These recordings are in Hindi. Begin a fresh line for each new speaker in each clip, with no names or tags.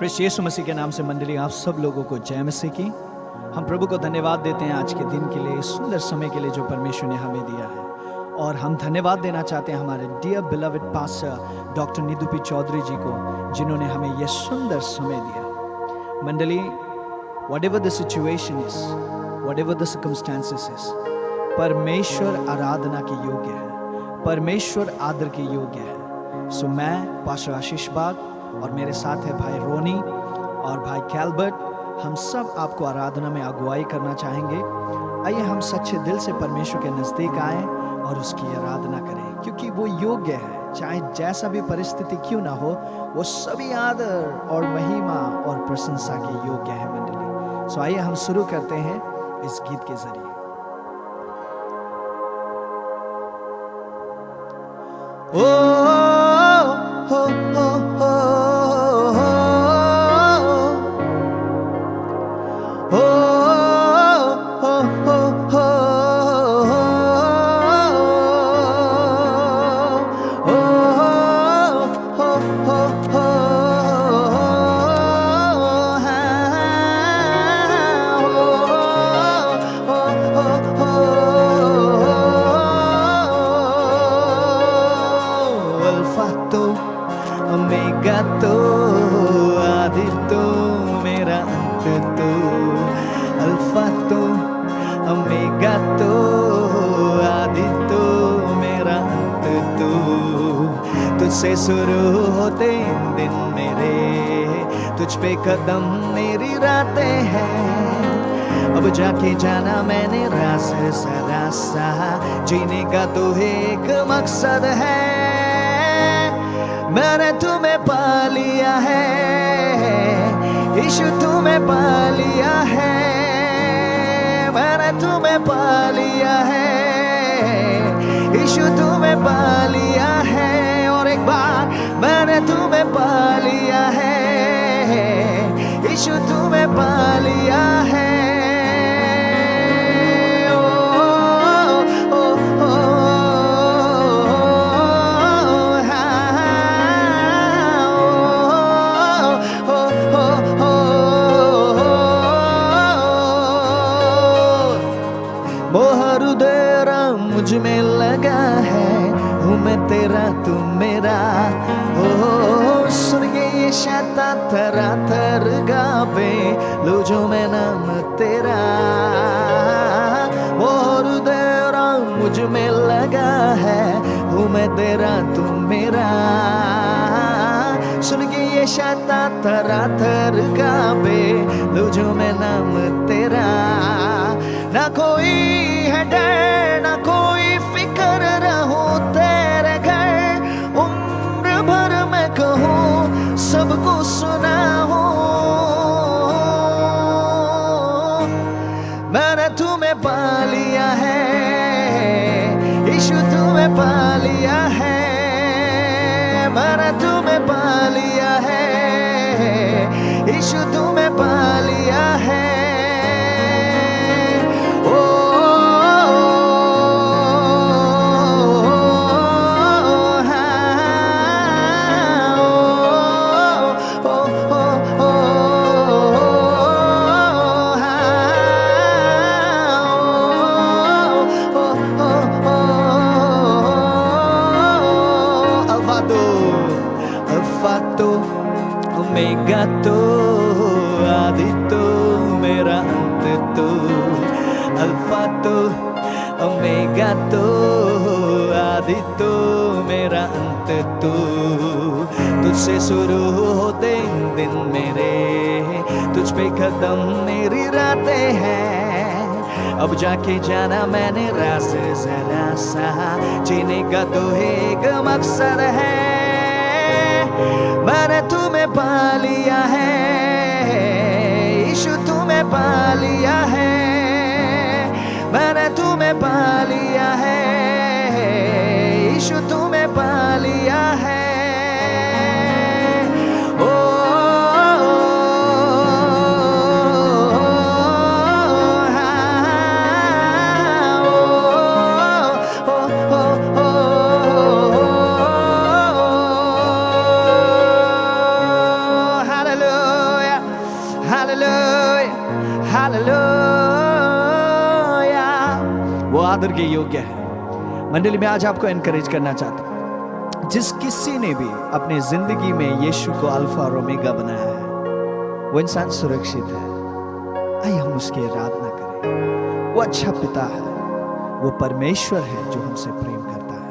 प्रेस यीशु मसीह के नाम से मंडली आप सब लोगों को जय मसीह की। हम प्रभु को धन्यवाद देते हैं आज के दिन के लिए, सुंदर समय के लिए जो परमेश्वर ने हमें दिया है। और हम धन्यवाद देना चाहते हैं हमारे dear beloved pastor doctor Nidhu P Chaudhary ji को, जिन्होंने हमें यह सुंदर समय दिया। मंडली, whatever the situation is, whatever the circumstances is, परमेश्वर आराधना के योग्य है, परमेश्वर आदर के योग्य है। सो मैं पास्टर आशीष बाग और मेरे साथ है भाई रोनी और भाई कैल्बर्ट, हम सब आपको आराधना में अगुवाई करना चाहेंगे। आइए हम सच्चे दिल से परमेश्वर के नज़दीक आएं और उसकी आराधना करें, क्योंकि वो योग्य है। चाहे जैसा भी परिस्थिति क्यों ना हो, वो सभी आदर और महिमा और प्रशंसा के योग्य है मंडली। सो आइए हम शुरू करते हैं इस गीत के जरिए। से शुरू होते दिन मेरे, तुझ पे कदम मेरी रातें हैं। अब जाके जाना मैंने रास सरासा, जीने का तो एक मकसद है। मैंने तुम्हें पा लिया है यीशु, तुम्हें पा लिया है। मैंने तुम्हें पा लिया है यीशु, तुम्हें पा लिया है। एक बार मैंने तुम्हें पा लिया है यीशु, तुम्हें पा लिया है। मोहर तेरा मुझ में लगा है, हूँ मैं तेरा तू मेरा। ओ सुन के ये शाता थरा थर गावे, लो जो मैं नाम तेरा। और तेरा मुझ में लगा है, हूँ मैं तेरा तू मेरा। सुन के ये शाता थरा थर गावे, लो जो मैं नाम तेरा। ना कोई है डर, ना कोई फिक्र, रहूं तेरे घर उम्र भर मैं कहूँ, सबको सुनाऊं। मैंने तुम्हें पा लिया है यीशु, तुम्हें पा लिया है। मैंने तुम्हें पा लिया है यीशु, तुम्हें पा लिया है। ओमेगा तो आदि तो मेरा अंत तो, अल्फा तो ओमेगा तो आदि तो मेरा अंत तो। तुझसे शुरू होते दिन मेरे, तुझ पे कदम मेरी रातें हैं। अब जाके जाना मैंने रास जरा सा, जीने का तो एक मकसद है। मैंने तुम्हें पा लिया है यीशु, तुम्हें पा लिया है। मैंने तुम्हें पा लिया है यीशु, तुम्हें पा लिया है। Hallelujah. आदर के योग्य है। मंडली में आज आपको एनकरेज करना चाहता हूं, जिस किसी ने भी अपने जिंदगी में यीशु को अल्फा और ओमेगा बनाया है वो इंसान सुरक्षित है। आइए हम उसकी आराधना करें। वो अच्छा पिता है, वो परमेश्वर है जो हमसे प्रेम करता है।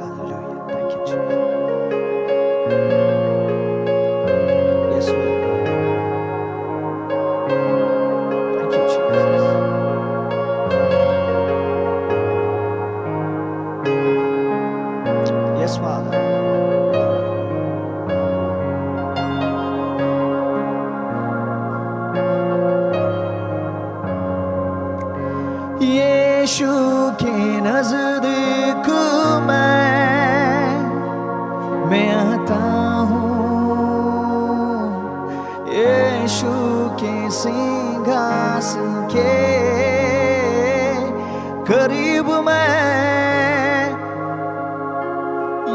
Hallelujah, thank you Jesus. Yes Lord, thank you Jesus. Yes father, Yeshu के नजदीक मैं आता हूँ। यीशु के सिंहासन के करीब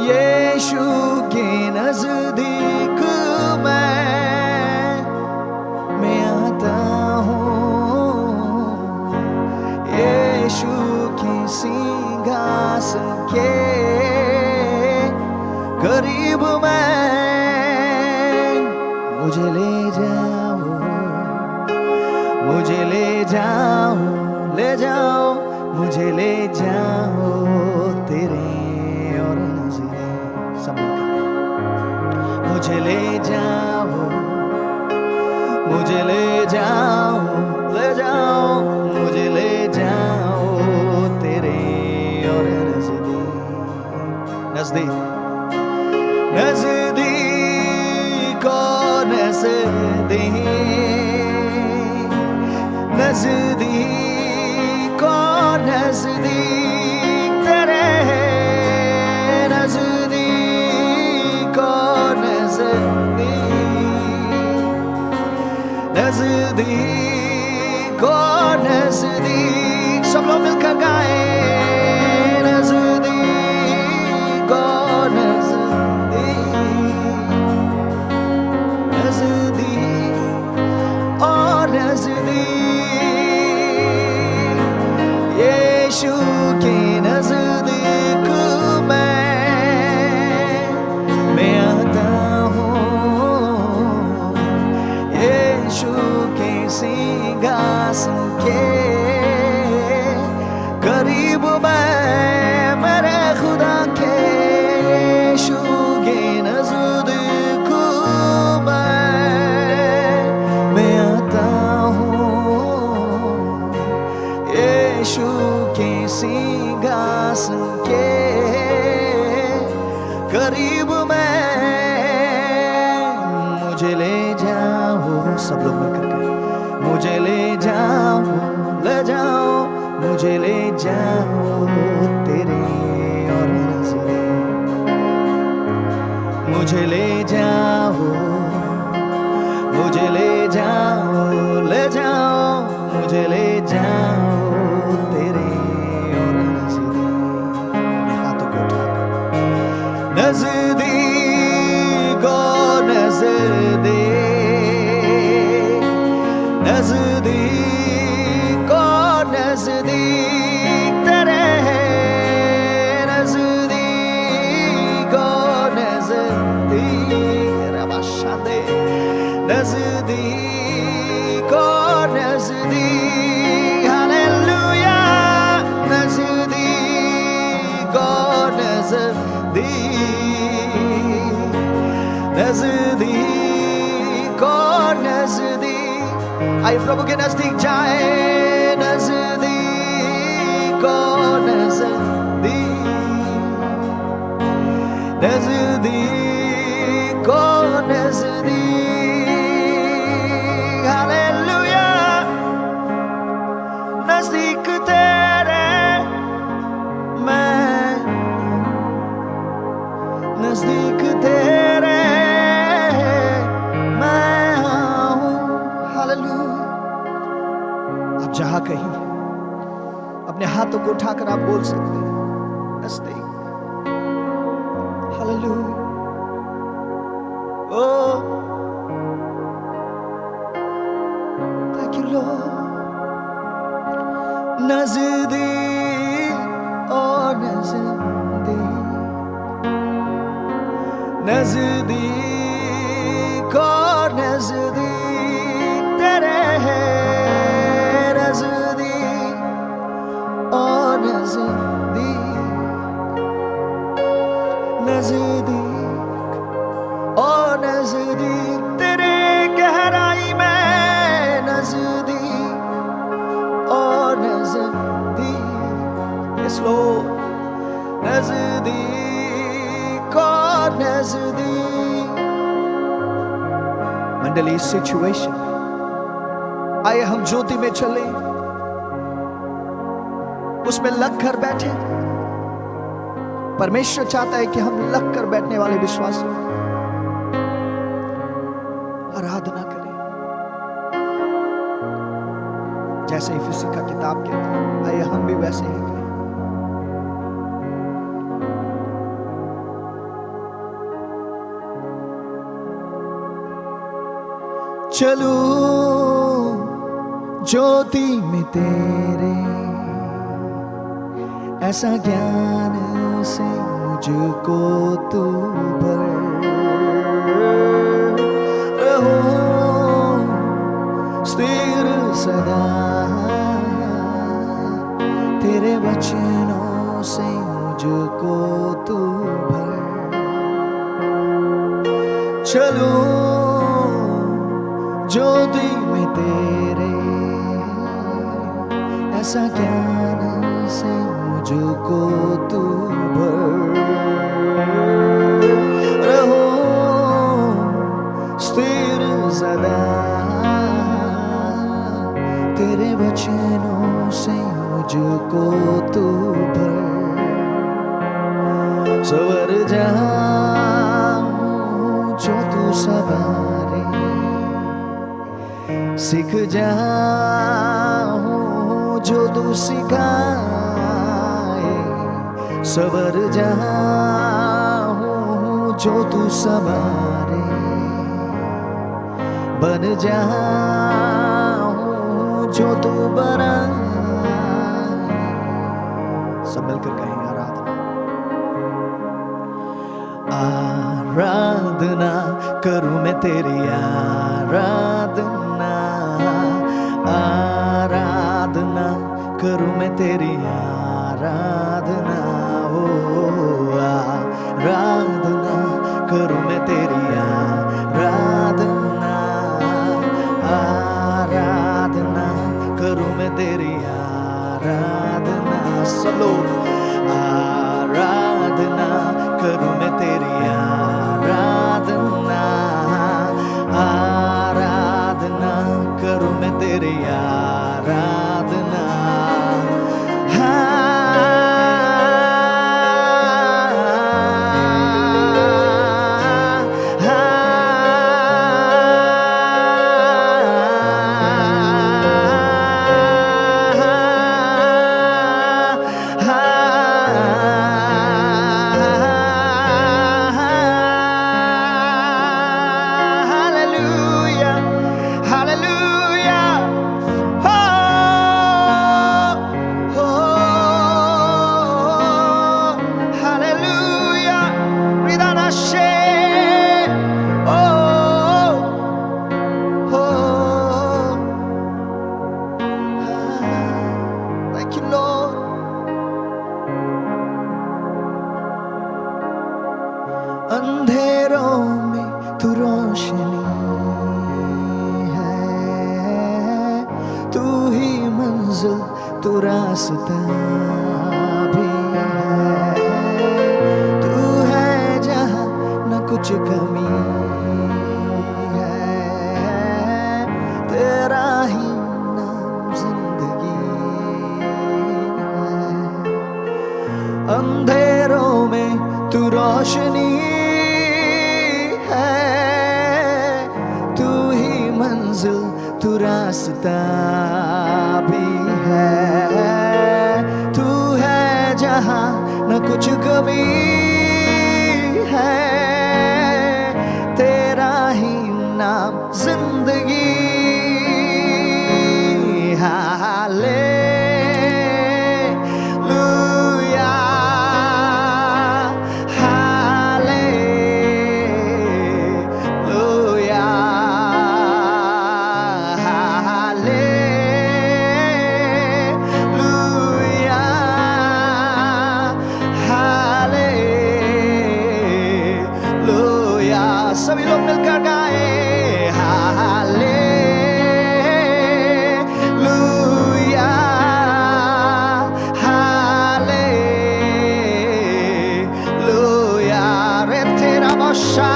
यीशु के नजदीक मैं आता हूँ। यीशु के सिंहासन के करीब मुझे ले जाओ, मुझे ले जाओ, ले जाओ, मुझे ले जाओ तेरे और नजदीक। सब मुझे ले जाओ, मुझे ले जाओ, ले जाओ, मुझे ले जाओ तेरे और नजदीक। नजदीक, नजदीक और नजदीक, नजदीक और नजदीक तेरे नजदीक और नजदीक, नजदीक और नजदीक। सब लोग मिलकर गाए, नजदीक और नजदीक, नजदीक और नजदीक। यीशु के नजदीक मैं आता हूँ। यीशु के सिंहासन के करीब मेरे खुदा के। यीशु के नजदीक मैं आता हूँ। यीशु के सिंहासन के करीब मुझे ले जाओ। सब लोग मिलकर के मुझे ले जाओ, ले जाओ, मुझे ले जाओ तेरे और नजदीक। मुझे ले जाओ, मुझे ले जाओ, ले जाओ, मुझे ले जाओ तेरे और नजदीक। अपने हाथों को उठाकर नजदीक और नजदीक, नजदीक और नजदीक तेरे नजदीक और नजदीक। रबाशादे, नजदीक और नजदीक। हालेलुया, नजदीक और नजदीक, नजदीक और नजदीक। आइए प्रभु के नजदीक जाए, नजदीक और नजदीक, नजदीक और नजदीक। हालेलुया, नजदीक तेरे मैं, नजदीक तेरे मैं आऊं। हालेलुया। आप जहां कहीं अपने हाथों को उठाकर आप बोल सकते हैं, नजदीक। Hallelujah. Oh thank you lord. नजदीक नजदीक और नजदीक तेरे है, नजदीक और नजदीक, नजदीक और नजदीक तेरे गहराई में, नजदीक और नजदीक, यस लॉर्ड, नजदीक और नजदीक। मंडली सिचुएशन, आइए हम ज्योति में चले, उसमें लग कर बैठे। परमेश्वर चाहता है कि हम लग कर बैठने वाले विश्वासी आराधना करें, जैसे इफिसी का किताब कहता है। आइए हम भी वैसे ही करें। चलूं ज्योति में तेरे, ऐसा ज्ञान से मुझको तू भर, रहूं स्थिर सदा तेरे वचनों से मुझको तू भर। चलूं ज्योति में तेरे, ऐसा ज्ञान से मुझको तू भर, रहूं स्थिर सदा तेरे वचनों से मुझको तू भर। सवर जाऊं जो तू सवारे, सीख जाऊं जो तू सिखाए, सवर जाऊं जो तू संवारे, बन जाऊं जो तू बनाए। सब मिलकर कहेंगे आराधना, आराधना करूं मैं तेरी, आराधना, आराधना करूं मैं तेरी, आराधना, ओ आराधना करूं मैं तेरी, आराधना, आराधना करूं मैं तेरी, आराधना। सब लोग आराधना करूं मैं तेरी, आराधना, आराधना करूं मैं तेरी, आराधना। अंधेरों में तू रोशनी है, तू ही मंजिल, तू रास्ता भी है, तू है जहाँ न कुछ कमी है, तेरा ही नाम जिंदगी है। अंधेरों में तू रोशनी है, तू ही मंजिल, तू रास्ता भी है, तू है जहाँ न कुछ कमी है, तेरा ही नाम जिंदगी। हालेलुया, सभी लोग मिलकर गाए हालेलुया हालेलुया रे तेरा बशा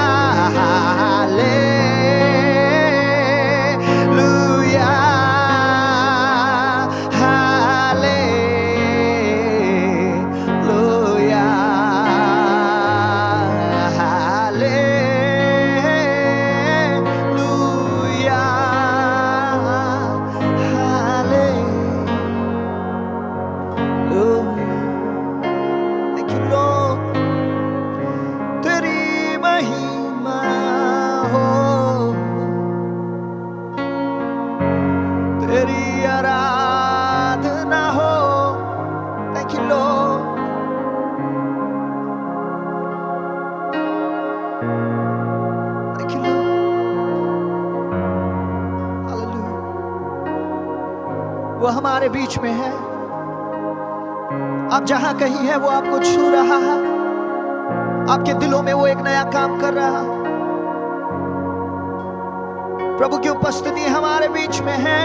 hallelujah hallelujah hallelujah hallelujah. Thank you, Lord. तेरी महिमा हो, तेरी आराधना हो। Thank you, Lord. Thank you, Lord. Hallelujah. वो हमारे बीच में है। आप जहां कहीं है वो आपको छू रहा है। आपके दिलों में वो एक नया काम कर रहा है। प्रभु की उपस्थिति हमारे बीच में है।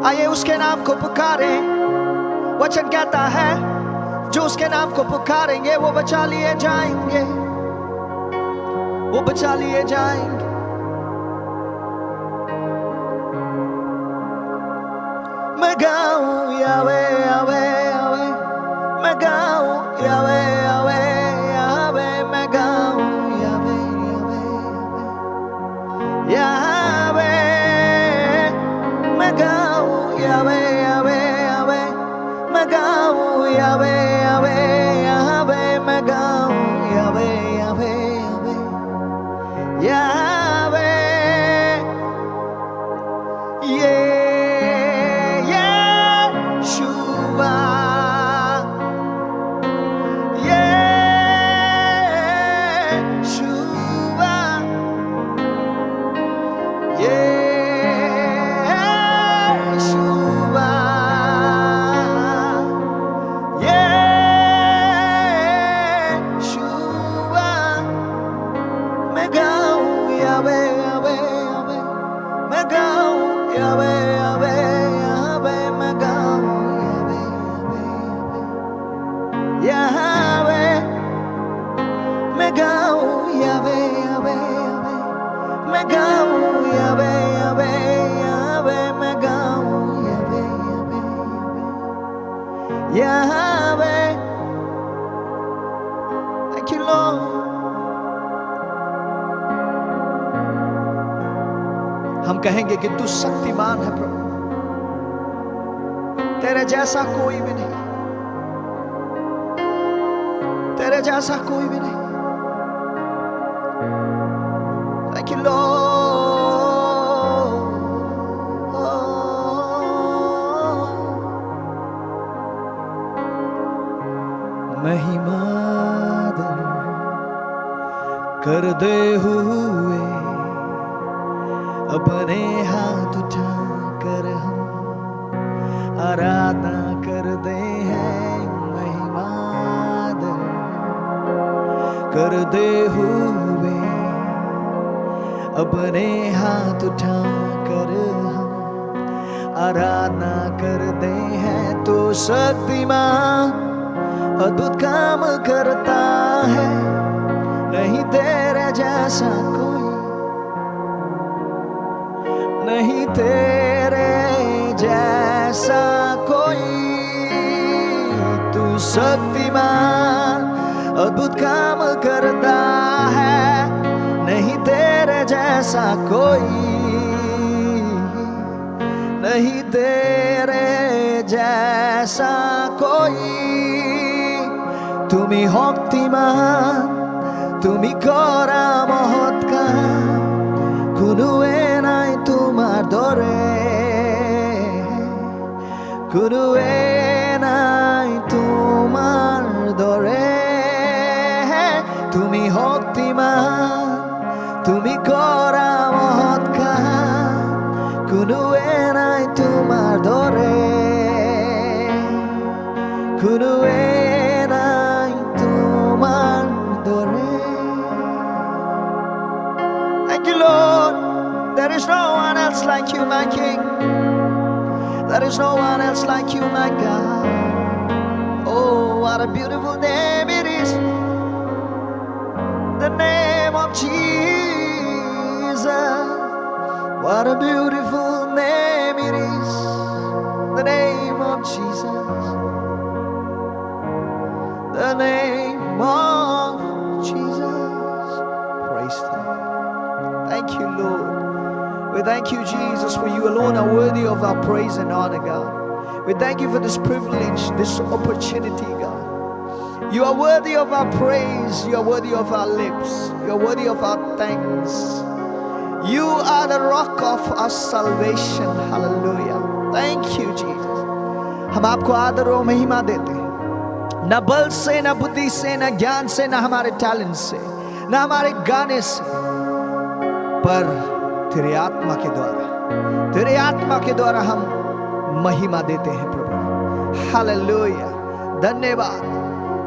आइए उसके नाम को पुकारें। वचन कहता है जो उसके नाम को पुकारेंगे वो बचा लिए जाएंगे, वो बचा लिए जाएंगे। मैं गाऊं यावे यावे यावे, मैं गाऊं यावे यावे यावे, मैं गाऊं यावे यावे यावे, मैं गाऊं यावे यावे यावे, मैं गाऊं यावे यावे यावे, मैं गाऊं यावे यावे यावे यावे। Yeshua, Yeshua, Yeshua, Yeshua, मैं गाऊं यावे यावे यावे, मैं गाऊं यावे यावे यावे, मैं गाऊं यावे यावे यावे, मैं गाऊं यावे यावे यावे, मैं गाऊं यावे यावे यावे, मैं गाऊं यावे यावे यावे। Thank you, Lord. हम कहेंगे कि तू शक्तिमान है प्रभु, तेरे जैसा कोई भी नहीं, तेरे जैसा कोई भी नहीं। Thank you, Lord. महिमा कर दे हुए अपने हाथ उठाकर हम आराधना करते हैं। महिमा कर दे हुए अपने हाथ उठाकर हम आराधना करते हैं। तो शक्तिमान अद्भुत काम करता है, नहीं तेरे जैसा कोई, नहीं तेरे जैसा कोई। तू शक्तिमान अद्भुत काम करता है, नहीं तेरे जैसा कोई, नहीं तेरे जैसा कोई। তুমি শক্তিমান, তুমি কৰা মহৎ কাম, কোনোৱে নাই তোমাৰ দৰে, কোনোৱে নাই তোমাৰ দৰে। তুমি শক্তিমান, তুমি কৰা মহৎ কাম, কোনোৱে নাই তোমাৰ দৰে, কোনোৱে নাই তোমাৰ দৰে। There is no one else like you, my King. There is no one else like you, my God. Oh, what a beautiful name it is. The name of Jesus. What a beautiful name it is. The name of Jesus. The name of Jesus. Praise the Lord. Thank you, Lord. We thank you, Jesus, for you alone are worthy of our praise and honor, God. We thank you for this privilege, this opportunity, God. You are worthy of our praise. You are worthy of our lips. You are worthy of our thanks. You are the rock of our salvation. Hallelujah. Thank you, Jesus. हम आपको आदर और महिमा देते हैं, न बल से, न बुद्धि से, न ज्ञान से, न हमारे टैलेंट से, न हमारे गाने से, पर तेरे आत्मा के द्वारा, तेरे आत्मा के द्वारा हम महिमा देते हैं प्रभु। हालेलुया। धन्यवाद।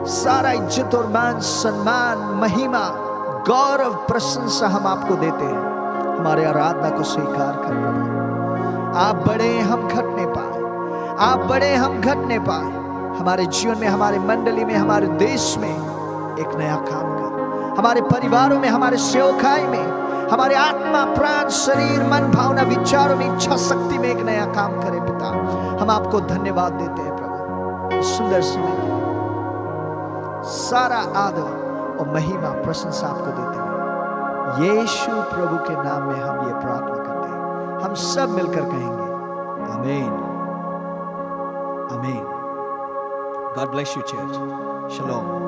सारा इज्जत और मान, सम्मान, महिमा, गौरव, प्रशंसा हम आपको देते हैं। हमारे आराधना को स्वीकार कर प्रभु। आप बड़े, हम घट नहीं पाए। आप बड़े, हम घट नहीं पाए। हमारे जीवन में, हमारे मंडली में, हमारे देश में एक नया काम कर। हमारे परिवारों में, हमारे सेवकाई में, हमारे आत्मा, प्राण, शरीर, मन, भावना, विचारों में, इच्छा शक्ति में एक नया काम करे पिता। हम आपको धन्यवाद देते हैं प्रभु इस सुंदर समय के लिए। सारा आदर और महिमा, प्रशंसा आपको देते हैं। यीशु प्रभु के नाम में हम ये प्रार्थना करते हैं। हम सब मिलकर कहेंगे आमीन, आमीन। God bless you, church. Shalom.